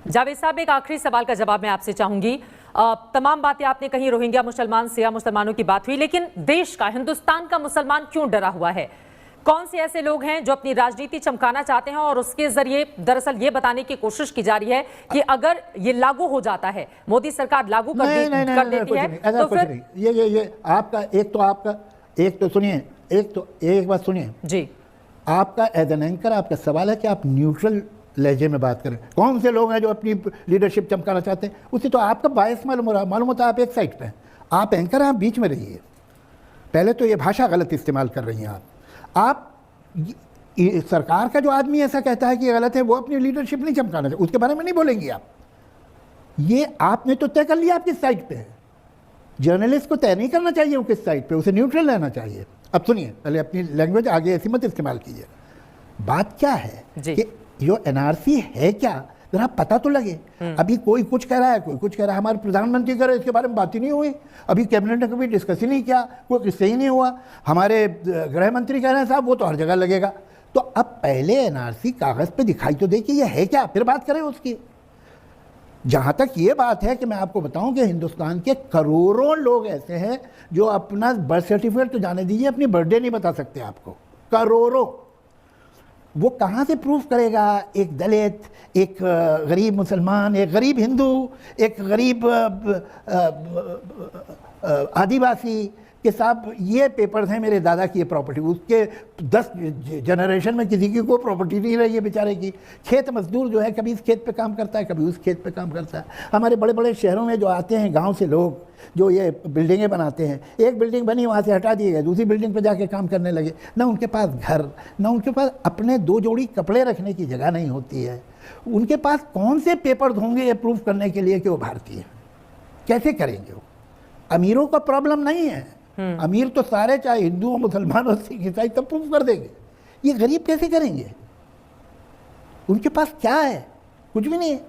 जावेद साहब, एक आखिरी सवाल का जवाब मैं आपसे चाहूंगी। तमाम बातें आपने कही, रोहिंग्या मुसलमान, सिया मुसलमानों की बात हुई, लेकिन देश का, हिंदुस्तान का मुसलमान क्यों डरा हुआ है? कौन से ऐसे लोग हैं जो अपनी राजनीति चमकाना चाहते हैं और उसके जरिए दरअसल ये बताने की कोशिश की जा रही है कि अगर ये लागू हो जाता है, मोदी सरकार लागू कर देती है तो फिर ये आपका एक तो सुनिए, एक बात सुनिए जी, आपका एज एन एंकर आपका सवाल है कि आप न्यूट्रल लहजे में बात करें। कौन से लोग हैं जो अपनी लीडरशिप चमकाना चाहते हैं? उससे तो आपका बायस मालूम होता है। आप एक साइड पे हैं, आप एंकर हैं, आप बीच में रहिए। पहले तो ये भाषा गलत इस्तेमाल कर रही हैं आप सरकार का जो आदमी ऐसा कहता है कि ये गलत है, वो अपनी लीडरशिप नहीं चमकाना चाहिए, उसके बारे में नहीं बोलेंगे आप। ये आपने तो तय कर लिया आप किस साइड पे है। जर्नलिस्ट को तय नहीं करना चाहिए वो किस साइड पे, उसे न्यूट्रल रहना चाहिए। अब सुनिए, पहले अपनी लैंग्वेज आगे ऐसी मत इस्तेमाल कीजिए। बात क्या है कि जो एनआरसी है क्या, जरा पता तो लगे। अभी कोई कुछ कह रहा है, कोई कुछ कह रहा है। हमारे प्रधानमंत्री कह रहे इसके बारे में बात ही नहीं हुई, अभी कैबिनेट ने कभी डिस्कस ही नहीं किया, कोई किस्से ही नहीं हुआ। हमारे गृह मंत्री कह रहे हैं साहब वो तो हर जगह लगेगा। तो अब पहले एनआरसी कागज पे दिखाई तो दे कि ये है क्या, फिर बात करें उसकी। जहाँ तक ये बात है कि मैं आपको बताऊं कि हिंदुस्तान के करोड़ों लोग ऐसे हैं जो अपना बर्थ सर्टिफिकेट तो जाने दीजिए, अपनी बर्थडे नहीं बता सकते आपको। करोड़ों। वो कहाँ से प्रूफ करेगा? एक दलित, एक गरीब मुसलमान, एक गरीब हिंदू, एक गरीब आदिवासी के साहब ये पेपर्स हैं मेरे दादा की ये प्रॉपर्टी, उसके 10 जनरेशन में किसी की कोई प्रॉपर्टी नहीं रही है बेचारे की। खेत मजदूर जो है कभी इस खेत पे काम करता है, कभी उस खेत पे काम करता है। हमारे बड़े बड़े शहरों में जो आते हैं गांव से लोग, जो ये बिल्डिंगें बनाते हैं, एक बिल्डिंग बनी वहाँ से हटा दिए गए, दूसरी बिल्डिंग पर जाके काम करने लगे। ना उनके पास घर, ना उनके पास अपने 2 जोड़ी कपड़े रखने की जगह नहीं होती है। उनके पास कौन से पेपर्स होंगे ये प्रूफ करने के लिए कि वो भारतीय हैं? कैसे करेंगे वो? अमीरों का प्रॉब्लम नहीं है, अमीर तो सारे चाहे हिंदू हो, मुसलमान हो, सिख ईसाई तब प्रूफ कर देंगे। ये गरीब कैसे करेंगे? उनके पास क्या है? कुछ भी नहीं है।